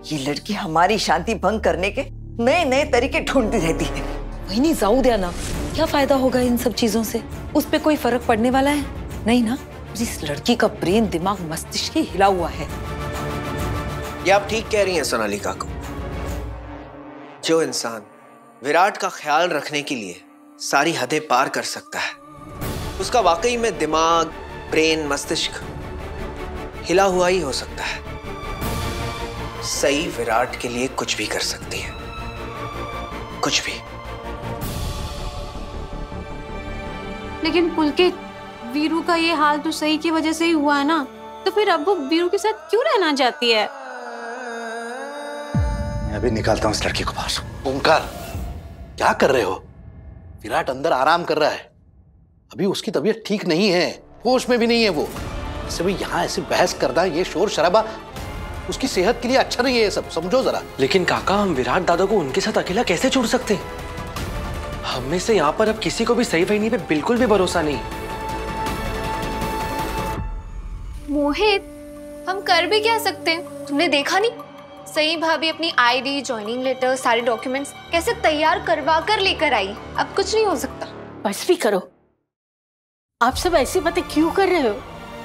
ये लड़की हमारी शांति भंग करने के नए नए तरीके ढूंढती रहती है। वही नहीं जाऊ दिया ना, क्या फायदा होगा इन सब चीजों से? उस पे कोई फर्क पड़ने वाला है नहीं ना? इस लड़की का ब्रेन, दिमाग, मस्तिष्क ही हिला हुआ है। ये आप ठीक कह रही हैं सोनाली काकू। जो इंसान विराट का ख्याल रखने के लिए सारी हदें पार कर सकता है, उसका वाकई में दिमाग, ब्रेन, मस्तिष्क हिला हुआ ही हो सकता है। सही विराट के लिए कुछ भी कर सकती है, कुछ भी। लेकिन पुलकित, वीरू का ये हाल तो सही की वजह से ही हुआ है ना, तो फिर अब वो वीरू के साथ क्यों रहना चाहती है? मैं अभी निकालता हूँ इस लड़की को बाहर। ओंकार, क्या कर रहे हो? विराट अंदर आराम कर रहा है, अभी उसकी तबीयत ठीक नहीं है, होश में भी नहीं है वो। ऐसे भाई यहाँ ऐसे बहस करना, ये शोर शराबा उसकी सेहत के लिए अच्छा नहीं है, ये सब समझो जरा। लेकिन काका, हम विराट दादा को उनके साथ अकेला कैसे छोड़ सकते? हम में से यहाँ पर अब किसी को भी सही वहीनी पे बिल्कुल भी भरोसा नहीं। मोहित, हम कर भी क्या सकते हैं? तुमने देखा नहीं, सही भाभी अपनी आईडी, ज्वाइनिंग लेटर, सारे डॉक्यूमेंट्स कैसे तैयार करवा कर लेकर आई। अब कुछ नहीं हो सकता। बस भी करो, आप सब ऐसी बातें क्यों कर रहे हो?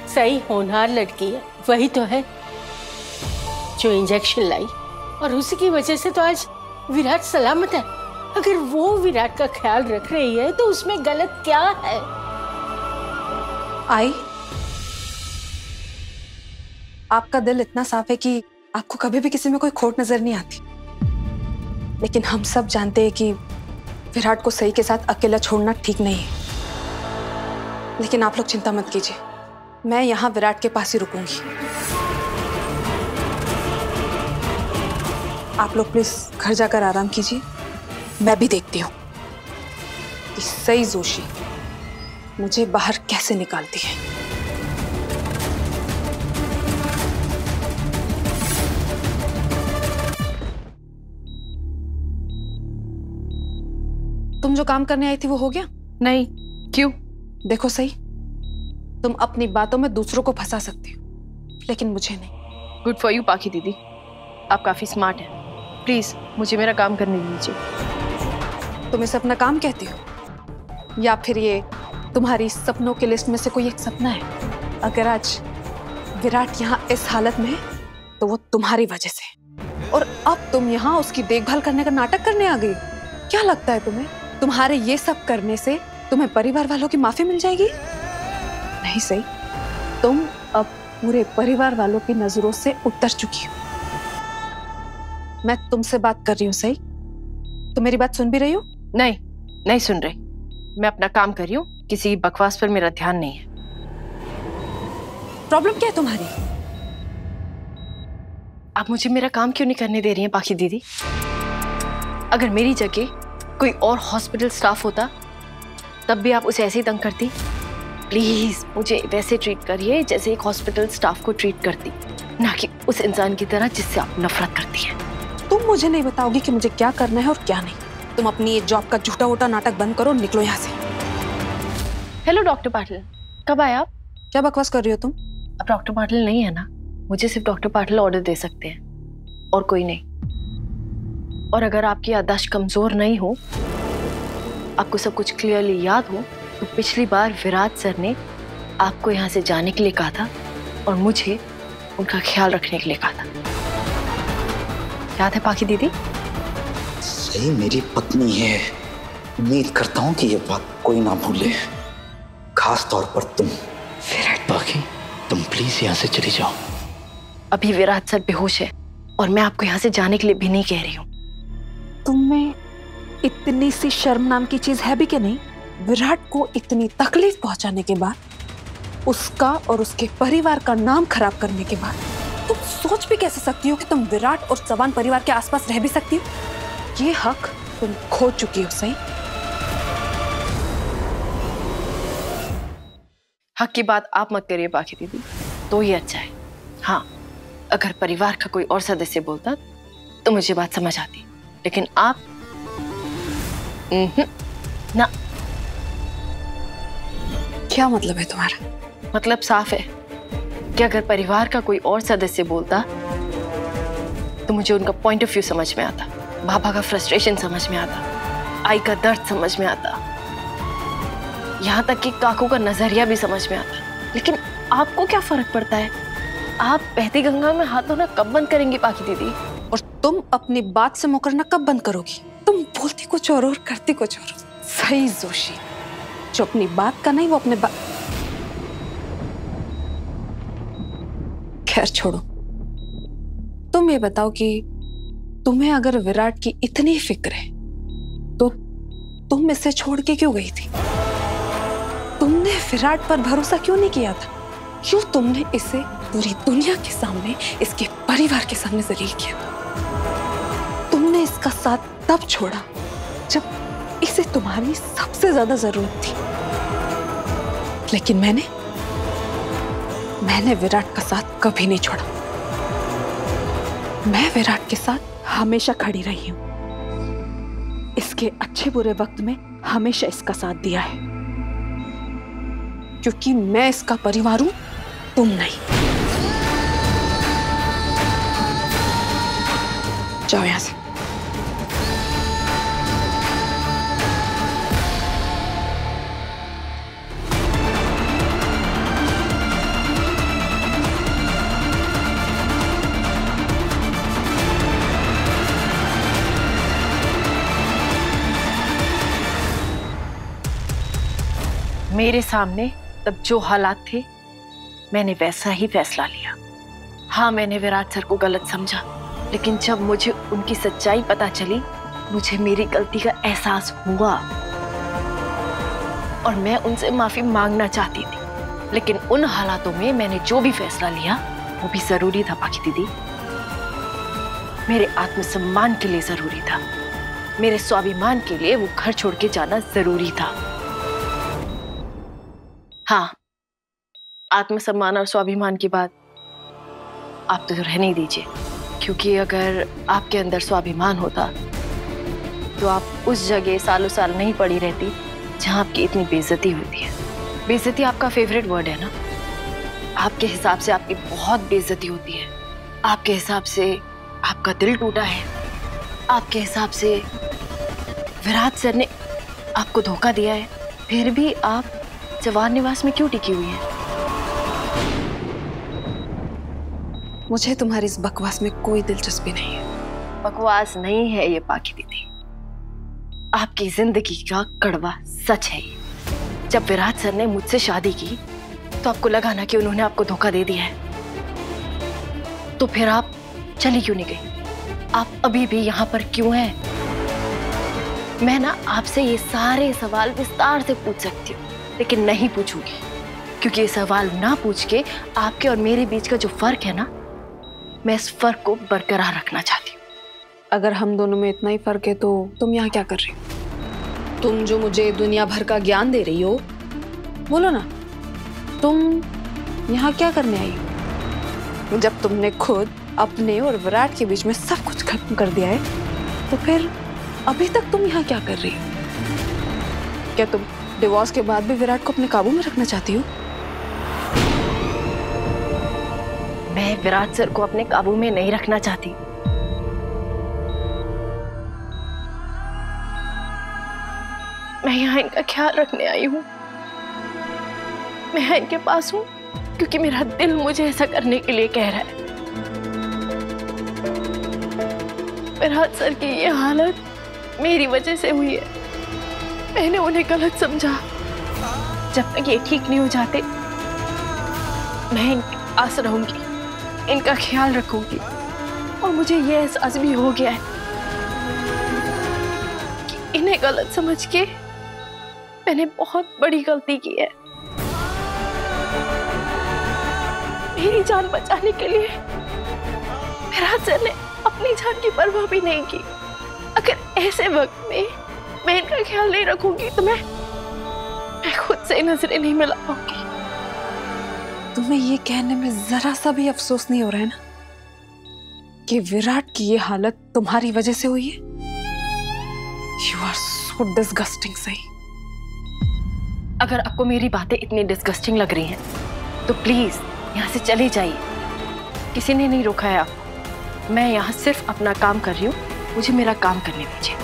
सही होनहार लड़की है, वही तो है जो इंजेक्शन लाई, और उसी की वजह से तो आज विराट सलामत है। अगर वो विराट का ख्याल रख रही है तो उसमें गलत क्या है? आई, आपका दिल इतना साफ है कि आपको कभी भी किसी में कोई खोट नजर नहीं आती, लेकिन हम सब जानते हैं कि विराट को सही के साथ अकेला छोड़ना ठीक नहीं है। लेकिन आप लोग चिंता मत कीजिए, मैं यहाँ विराट के पास ही रुकूंगी। आप लोग प्लीज घर जाकर आराम कीजिए, मैं भी देखती हूँ कि सई जोशी मुझे बाहर कैसे निकालती है। तुम जो काम करने आई थी वो हो गया? नहीं। क्यों? देखो सही, तुम अपनी बातों में दूसरों को फंसा सकती हो, लेकिन मुझे नहीं। गुड फॉर यू पाखी दीदी, आप काफी स्मार्ट हैं। प्लीज मुझे मेरा काम करने दीजिए। तुम इसे अपना काम कहती हो, या फिर ये तुम्हारी सपनों की लिस्ट में से कोई एक सपना है? अगर आज विराट यहाँ इस हालत में है तो वो तुम्हारी वजह से, और अब तुम यहाँ उसकी देखभाल करने का नाटक करने आ गई। क्या लगता है तुम्हें तुम्हारे ये सब करने से तुम्हें परिवार वालों की माफी मिल जाएगी? नहीं सही, तुम अब पूरे परिवार वालों की नजरों से उतर चुकी हो। मैं तुमसे बात कर रही हूँ सही, तुम मेरी बात सुन भी रही हो? नहीं, नहीं सुन रही। मैं अपना काम कर रही हूँ, किसी बकवास पर मेरा ध्यान नहीं है। प्रॉब्लम क्या है तुम्हारी? आप मुझे मेरा काम क्यों नहीं करने दे रही हैं पाखी दीदी? अगर मेरी जगह कोई और हॉस्पिटल स्टाफ होता तब भी आप उसे ऐसे ही तंग करती? प्लीज मुझे वैसे ट्रीट करिए जैसे एक हॉस्पिटल स्टाफ को ट्रीट करती, ना कि उस इंसान की तरह जिससे आप नफरत करती हैं। तुम मुझे नहीं बताओगी कि मुझे क्या करना है और क्या नहीं। तुम अपनी ये जॉब का झूठा वूठा नाटक बंद करो, निकलो यहाँ से। हेलो डॉक्टर पाटिल, कब आए आप? क्या बकवास कर रही हो तुम? अब डॉक्टर पाटिल नहीं है ना, मुझे सिर्फ डॉक्टर पाटिल ऑर्डर दे सकते हैं और कोई नहीं। और अगर आपकी याददाश्त कमजोर नहीं हो, आपको सब कुछ क्लियरली याद हो, तो पिछली बार विराट सर ने आपको यहाँ से जाने के लिए कहा था और मुझे उनका ख्याल रखने के लिए कहा था। याद है पाखी दीदी? सही मेरी पत्नी है, उम्मीद करता हूँ कि ये बात कोई ना भूले, खास तौर पर तुम। विराट पाखी, तुम प्लीज यहाँ से चली जाओ। अभी विराट सर बेहोश है और मैं आपको यहाँ से जाने के लिए भी नहीं कह रही हूँ। तुम्हें इतनी सी शर्म नाम की चीज है भी कि नहीं? विराट को इतनी तकलीफ पहुंचाने के बाद, उसका और उसके परिवार का नाम खराब करने के बाद, तुम सोच भी कैसे सकती हो कि तुम विराट और चौहान परिवार के आसपास रह भी सकती हो? ये हक तुम खो चुकी हो सही। हक की बात आप मत करिए पाखी दीदी, तो ही अच्छा है। हाँ, अगर परिवार का कोई और सदस्य बोलता तो मुझे बात समझ आती, लेकिन आप ना। क्या मतलब है तुम्हारा? मतलब साफ है कि अगर परिवार का कोई और सदस्य बोलता तो मुझे उनका पॉइंट ऑफ व्यू समझ में आता, बाबा का फ्रस्ट्रेशन समझ में आता, आई का दर्द समझ में आता, यहाँ तक कि काकू का नजरिया भी समझ में आता। लेकिन आपको क्या फर्क पड़ता है? आप बहती गंगा में हाथ धोना कब बंद करेंगी पाखी दीदी? और तुम अपनी बात से मुकरना कब बंद करोगी? तुम बोलती कुछ और करती कुछ और। सही जोशी, जो अपनी बात का नहीं वो अपने बात। खैर छोड़ो, तुम ये बताओ कि तुम्हें अगर विराट की इतनी फिक्र है तो तुम इसे छोड़ के क्यों गई थी? तुमने विराट पर भरोसा क्यों नहीं किया था? क्यों तुमने इसे पूरी दुनिया के सामने, इसके परिवार के सामने जलील किया? तुमने इसका साथ तब छोड़ा जब इसे तुम्हारी सबसे ज्यादा जरूरत थी। लेकिन मैंने विराट का साथ कभी नहीं छोड़ा। मैं विराट के साथ हमेशा खड़ी रही हूं। इसके अच्छे बुरे वक्त में हमेशा इसका साथ दिया है, क्योंकि मैं इसका परिवार हूं, तुम नहीं। जाओ यहां से। मेरे सामने तब जो हालात थे मैंने वैसा ही फैसला लिया। हाँ, मैंने विराट सर को गलत समझा, लेकिन जब मुझे उनकी सच्चाई पता चली मुझे मेरी गलती का एहसास हुआ और मैं उनसे माफी मांगना चाहती थी। लेकिन उन हालातों में मैंने जो भी फैसला लिया वो भी जरूरी था पाखी दीदी। मेरे आत्मसम्मान के लिए जरूरी था, मेरे स्वाभिमान के लिए वो घर छोड़ के जाना जरूरी था। हाँ, आत्मसम्मान और स्वाभिमान की बात आप तो रहने दीजिए, क्योंकि अगर आपके अंदर स्वाभिमान होता तो आप उस जगह सालों साल नहीं पड़ी रहती जहां आपकी इतनी बेइज्जती होती है। बेइज्जती आपका फेवरेट वर्ड है ना? आपके हिसाब से आपकी बहुत बेइज्जती होती है, आपके हिसाब से आपका दिल टूटा है, आपके हिसाब से विराट सर ने आपको धोखा दिया है, फिर भी आप जवान निवास में क्यों टिकी हुई है? मुझे तुम्हारी इस बकवास में कोई दिलचस्पी नहीं है। बकवास नहीं है ये पाखी दीदी, आपकी जिंदगी का कड़वा सच है ये। जब विराट सर ने मुझसे शादी की तो आपको लगा ना कि उन्होंने आपको धोखा दे दिया है, तो फिर आप चली क्यों नहीं गई? आप अभी भी यहाँ पर क्यों हैं? मैं ना आपसे ये सारे सवाल विस्तार से पूछ सकती हूँ, लेकिन नहीं पूछूंगी, क्योंकि ये सवाल ना पूछ के आपके और मेरे बीच का जो फर्क है ना, मैं इस फर्क को बरकरार रखना चाहती हूँ। अगर हम दोनों में इतना ही फर्क है तो तुम यहाँ क्या कर रही हो? तुम जो मुझे दुनिया भर का ज्ञान दे रही हो, बोलो ना, तुम यहाँ क्या करने आई हो? जब तुमने खुद अपने और विराट के बीच में सब कुछ खत्म कर दिया है, तो फिर अभी तक तुम यहाँ क्या कर रही हो? क्या तुम डिवोर्स के बाद भी विराट को अपने काबू में रखना चाहती हो? मैं विराट सर को अपने काबू में नहीं रखना चाहती। मैं यहाँ इनका ख्याल रखने आई हूँ। मैं यहाँ इनके पास हूँ क्योंकि मेरा दिल मुझे ऐसा करने के लिए कह रहा है। विराट सर की ये हालत मेरी वजह से हुई है। मैंने उन्हें गलत समझा। जब तक ये ठीक नहीं हो जाते मैं इनके पास रहूंगी, इनका ख्याल रखूंगी। और मुझे ये एहसास भी हो गया है कि इन्हें गलत समझ के मैंने बहुत बड़ी गलती की है। मेरी जान बचाने के लिए विराट सर ने अपनी जान की परवाह भी नहीं की। अगर ऐसे वक्त में मैं इनका ख्याल नहीं रखूंगी तो मैं खुद से नजरें नहीं मिला पाऊंगी। तुम्हें ये कहने में जरा सा भी अफसोस नहीं हो रहा है ना कि विराट की ये हालत तुम्हारी वजह से हुई है? You are so disgusting. सही, अगर आपको मेरी बातें इतनी डिस्गस्टिंग लग रही हैं तो प्लीज यहाँ से चले जाइए। किसी ने नहीं रोका है आपको। मैं यहाँ सिर्फ अपना काम कर रही हूँ, मुझे मेरा काम करने दीजिए।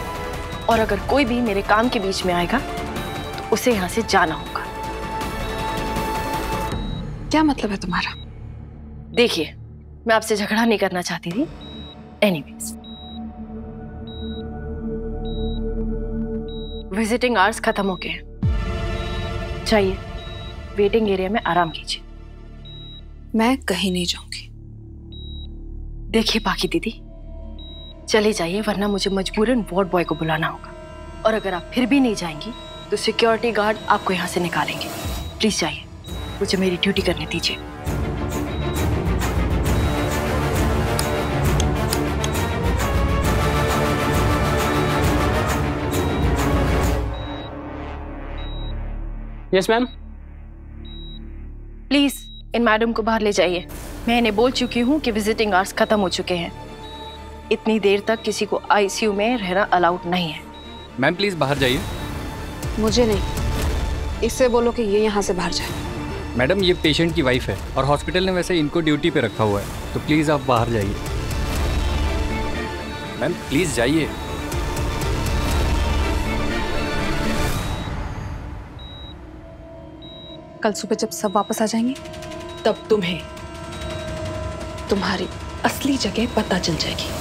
और अगर कोई भी मेरे काम के बीच में आएगा तो उसे यहाँ से जाना होगा। क्या मतलब है तुम्हारा? देखिए, मैं आपसे झगड़ा नहीं करना चाहती थी। एनीवेज, विजिटिंग आवर्स खत्म हो गए हैं। जाइए, वेटिंग एरिया में आराम कीजिए। मैं कहीं नहीं जाऊंगी। देखिए बाकी दीदी, चले जाइए वरना मुझे मजबूरन वार्ड बॉय को बुलाना होगा। और अगर आप फिर भी नहीं जाएंगी तो सिक्योरिटी गार्ड आपको यहाँ से निकालेंगे। प्लीज जाइए, मुझे मेरी ड्यूटी करने दीजिए। Yes ma'am. Please in madam को बाहर ले जाइए। मैं इन्हें बोल चुकी हूँ कि विजिटिंग आवर्स खत्म हो चुके हैं। इतनी देर तक किसी को आईसीयू में रहना अलाउड नहीं है। मैम प्लीज बाहर जाइए। मुझे नहीं, इससे बोलो कि ये यहाँ से बाहर जाए। मैडम ये पेशेंट की वाइफ है और हॉस्पिटल ने वैसे इनको ड्यूटी पे रखा हुआ है, तो प्लीज आप बाहर जाइए। मैम प्लीज जाइए। कल सुबह जब सब वापस आ जाएंगे तब तुम्हें तुम्हारी असली जगह पता चल जाएगी।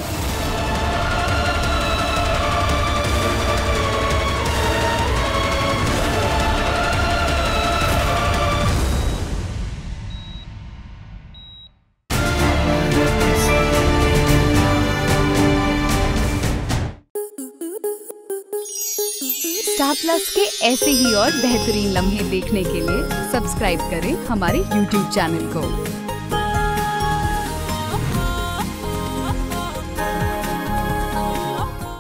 स्टार प्लस के ऐसे ही और बेहतरीन लम्हे देखने के लिए सब्सक्राइब करें हमारे YouTube चैनल को।